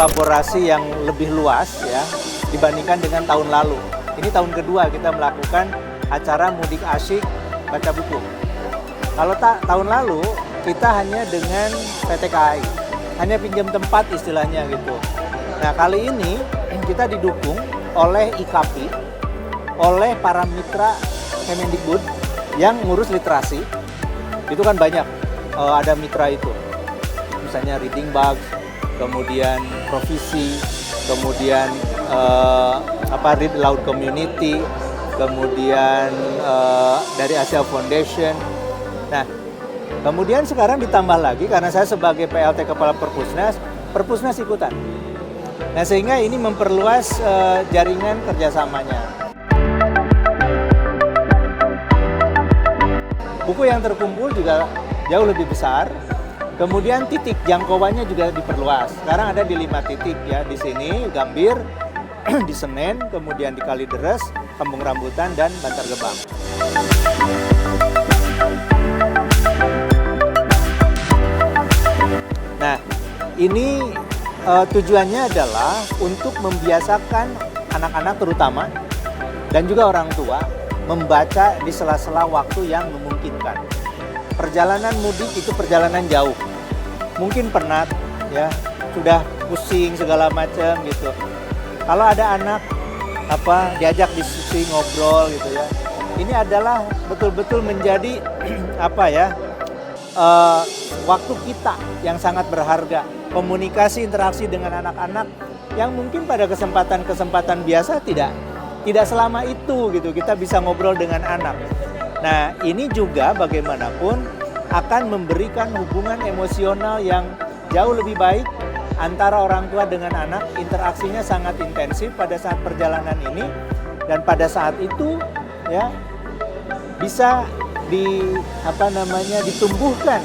kolaborasi yang lebih luas ya dibandingkan dengan tahun lalu. Ini tahun kedua kita melakukan acara Mudik Asyik Baca Buku. Kalau tahun lalu kita hanya dengan PT KAI, hanya pinjam tempat istilahnya gitu. Nah kali ini kita didukung oleh IKAPI, oleh para mitra Kemendikbud yang ngurus literasi. Itu kan banyak ada mitra itu, misalnya Reading Bugs, kemudian Provisi, kemudian Read Aloud Community, kemudian dari Asia Foundation. Nah, kemudian sekarang ditambah lagi karena saya sebagai PLT Kepala Perpusnas ikutan. Nah, sehingga ini memperluas jaringan kerjasamanya. Buku yang terkumpul juga jauh lebih besar. Kemudian titik jangkauannya juga diperluas. Sekarang ada di 5 titik ya, di sini Gambir, di Senen, kemudian di Kalideres, Kampung Rambutan, dan Bantar Gebang. Nah, ini tujuannya adalah untuk membiasakan anak-anak terutama dan juga orang tua membaca di sela-sela waktu yang memungkinkan. Perjalanan mudik itu perjalanan jauh. Mungkin penat ya, sudah pusing segala macam gitu. Kalau ada anak diajak diskusi ngobrol gitu ya. Ini adalah betul-betul menjadi waktu kita yang sangat berharga. Komunikasi interaksi dengan anak-anak yang mungkin pada kesempatan biasa tidak selama itu gitu kita bisa ngobrol dengan anak. Nah, ini juga bagaimanapun akan memberikan hubungan emosional yang jauh lebih baik antara orang tua dengan anak. Interaksinya sangat intensif pada saat perjalanan ini, dan pada saat itu ya bisa ditumbuhkan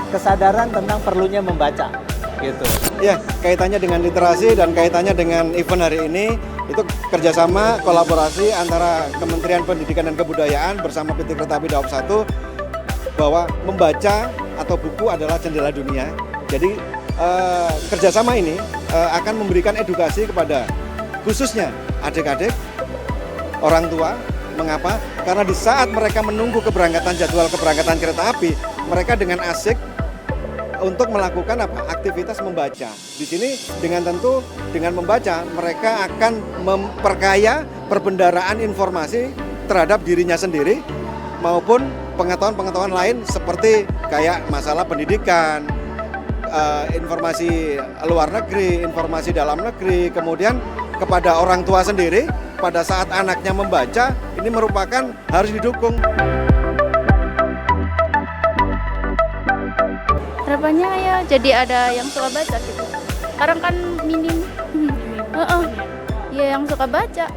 kesadaran tentang perlunya membaca gitu. Ya, kaitannya dengan literasi dan kaitannya dengan event hari ini itu kerjasama kolaborasi antara Kementerian Pendidikan dan Kebudayaan bersama PT Kereta Api Daop 1 bahwa membaca atau buku adalah jendela dunia. Jadi kerjasama ini akan memberikan edukasi kepada khususnya adik-adik, orang tua. Mengapa? Karena di saat mereka menunggu jadwal keberangkatan kereta api, mereka dengan asik untuk melakukan aktivitas membaca. Di sini dengan membaca mereka akan memperkaya perbendaharaan informasi terhadap dirinya sendiri maupun pengetahuan-pengetahuan lain seperti kayak masalah pendidikan, informasi luar negeri, informasi dalam negeri, kemudian kepada orang tua sendiri pada saat anaknya membaca ini merupakan harus didukung. Harapannya ya jadi ada yang suka baca gitu. Sekarang kan minim. Ya yang suka baca.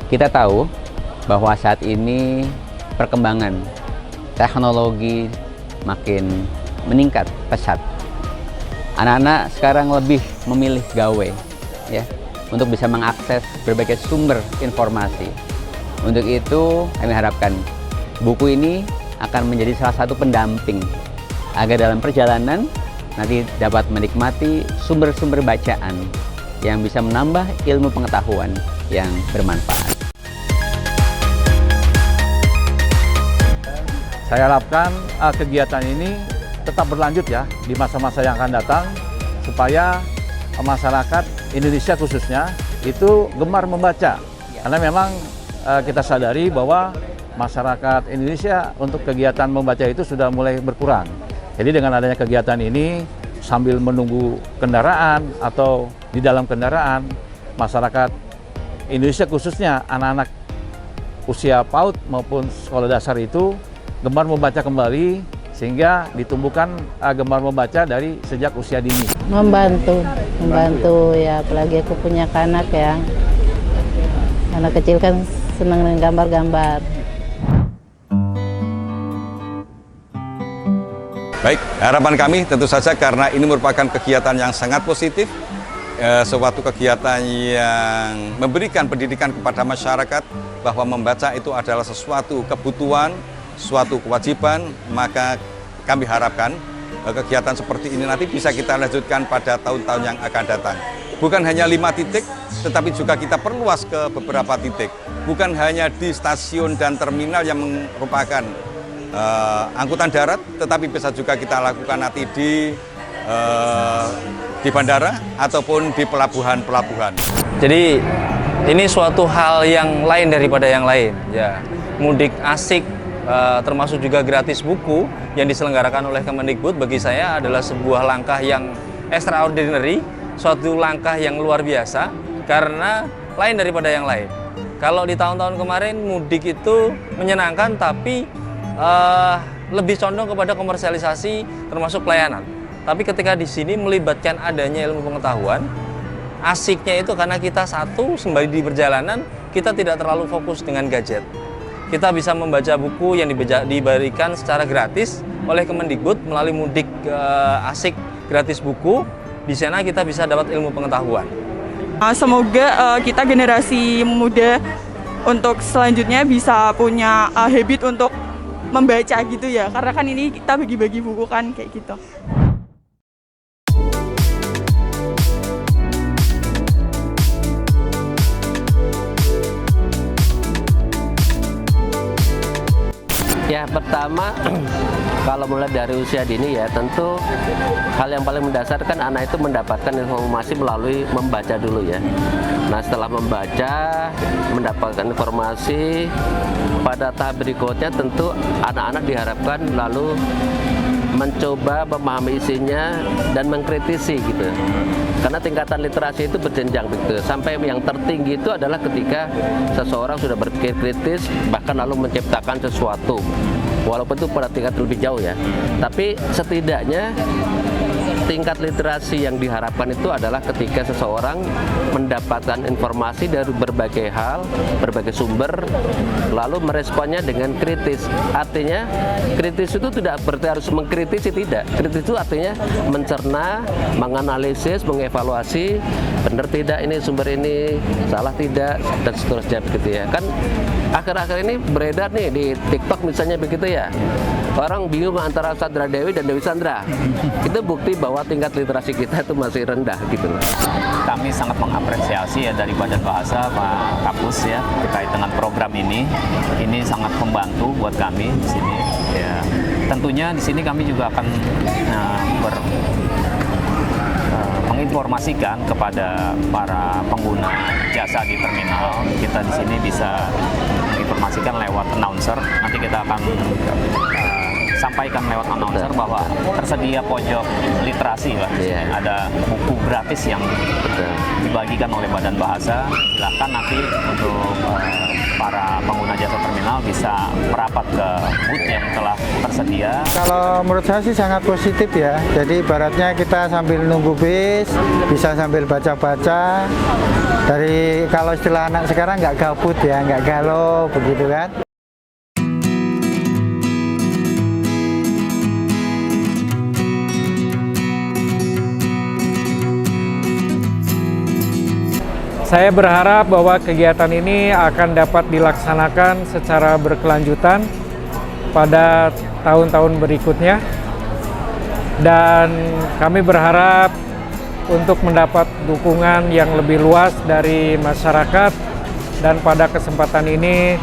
Kita tahu bahwa saat ini perkembangan teknologi makin meningkat pesat. Anak-anak sekarang lebih memilih gawe ya untuk bisa mengakses berbagai sumber informasi. Untuk itu kami harapkan buku ini akan menjadi salah satu pendamping agar dalam perjalanan nanti dapat menikmati sumber-sumber bacaan yang bisa menambah ilmu pengetahuan yang bermanfaat. Saya harapkan kegiatan ini tetap berlanjut ya di masa-masa yang akan datang supaya masyarakat Indonesia khususnya itu gemar membaca. Karena memang kita sadari bahwa masyarakat Indonesia untuk kegiatan membaca itu sudah mulai berkurang. Jadi dengan adanya kegiatan ini sambil menunggu kendaraan atau di dalam kendaraan, masyarakat Indonesia khususnya anak-anak usia PAUD maupun sekolah dasar itu gemar membaca kembali sehingga ditumbuhkan gemar membaca dari sejak usia dini. Membantu ya, apalagi aku punya anak ya. Anak kecil kan senang dengan gambar-gambar. Baik, harapan kami tentu saja karena ini merupakan kegiatan yang sangat positif, suatu kegiatan yang memberikan pendidikan kepada masyarakat bahwa membaca itu adalah sesuatu kebutuhan, suatu kewajiban, maka kami harapkan kegiatan seperti ini nanti bisa kita lanjutkan pada tahun-tahun yang akan datang. Bukan hanya 5 titik, tetapi juga kita perluas ke beberapa titik. Bukan hanya di stasiun dan terminal yang merupakan angkutan darat, tetapi bisa juga kita lakukan nanti di bandara ataupun di pelabuhan-pelabuhan. Jadi ini suatu hal yang lain daripada yang lain. Ya, mudik asik termasuk juga gratis buku yang diselenggarakan oleh Kemendikbud bagi saya adalah sebuah langkah yang extraordinary, suatu langkah yang luar biasa karena lain daripada yang lain. Kalau di tahun-tahun kemarin mudik itu menyenangkan tapi lebih condong kepada komersialisasi termasuk pelayanan. Tapi ketika di sini melibatkan adanya ilmu pengetahuan, asiknya itu karena kita satu sembari di perjalanan kita tidak terlalu fokus dengan gadget. Kita bisa membaca buku yang diberikan secara gratis oleh Kemendikbud melalui mudik asik gratis buku. Di sana kita bisa dapat ilmu pengetahuan. Semoga kita generasi muda untuk selanjutnya bisa punya habit untuk membaca gitu ya, karena kan ini kita bagi-bagi buku kan kayak gitu. Ya, pertama kalau mulai dari usia dini ya tentu hal yang paling mendasar kan anak itu mendapatkan informasi melalui membaca dulu ya. Nah, setelah membaca, mendapatkan informasi, pada tahap berikutnya tentu anak-anak diharapkan lalu mencoba memahami isinya dan mengkritisi gitu. Karena tingkatan literasi itu berjenjang begitu. Sampai yang tertinggi itu adalah ketika seseorang sudah berpikir kritis bahkan lalu menciptakan sesuatu. Walaupun itu pada tingkat lebih jauh ya. Tapi setidaknya tingkat literasi yang diharapkan itu adalah ketika seseorang mendapatkan informasi dari berbagai hal, berbagai sumber, lalu meresponnya dengan kritis. Artinya kritis itu tidak berarti harus mengkritisi, tidak. Kritis itu artinya mencerna, menganalisis, mengevaluasi, benar tidak ini sumber ini, salah tidak, dan seterusnya begitu ya. Kan akhir-akhir ini beredar nih di TikTok misalnya begitu ya. Orang bingung antara Sandra Dewi dan Dewi Sandra. Itu bukti bahwa tingkat literasi kita itu masih rendah gitu loh. Kami sangat mengapresiasi ya dari Badan Bahasa Pak Kapus ya terkait dengan program ini. Ini sangat membantu buat kami di sini. Ya, tentunya di sini kami juga akan menginformasikan kepada para pengguna jasa di terminal. Kita di sini bisa menginformasikan lewat announcer. Nanti kita akan sampaikan lewat announcer bahwa tersedia pojok literasi Pak. Ada buku gratis yang dibagikan oleh Badan Bahasa. Silakan nanti untuk para pengguna jasa terminal bisa merapat ke booth yang telah tersedia. Kalau menurut saya sih sangat positif ya. Jadi ibaratnya kita sambil nunggu bis bisa sambil baca-baca. Dari kalau istilah anak sekarang nggak gabut ya, nggak galau begitu kan. Saya berharap bahwa kegiatan ini akan dapat dilaksanakan secara berkelanjutan pada tahun-tahun berikutnya. Dan kami berharap untuk mendapat dukungan yang lebih luas dari masyarakat. Dan pada kesempatan ini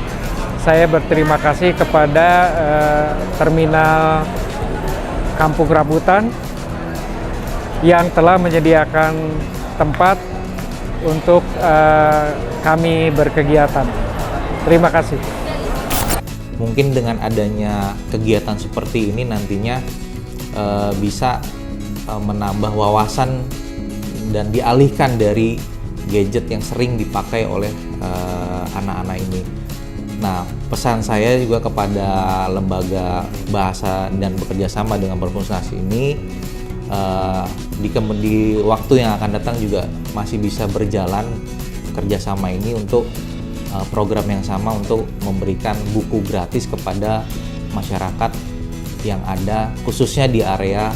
saya berterima kasih kepada Terminal Kampung Rambutan yang telah menyediakan tempat untuk kami berkegiatan. Terima kasih. Mungkin dengan adanya kegiatan seperti ini nantinya bisa menambah wawasan dan dialihkan dari gadget yang sering dipakai oleh anak-anak ini. Nah, pesan saya juga kepada lembaga bahasa dan bekerja sama dengan Perpustakaan ini, di waktu yang akan datang juga masih bisa berjalan kerjasama ini untuk program yang sama untuk memberikan buku gratis kepada masyarakat yang ada khususnya di area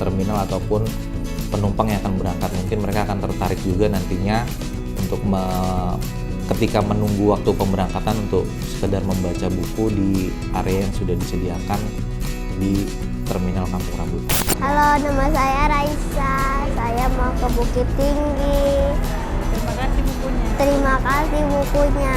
terminal ataupun penumpang yang akan berangkat. Mungkin mereka akan tertarik juga nantinya untuk ketika menunggu waktu pemberangkatan untuk sekedar membaca buku di area yang sudah disediakan di Terminal Kampung Rambutan. Halo, nama saya Raisa. Saya mau ke Bukit Tinggi. Terima kasih bukunya. Terima kasih bukunya.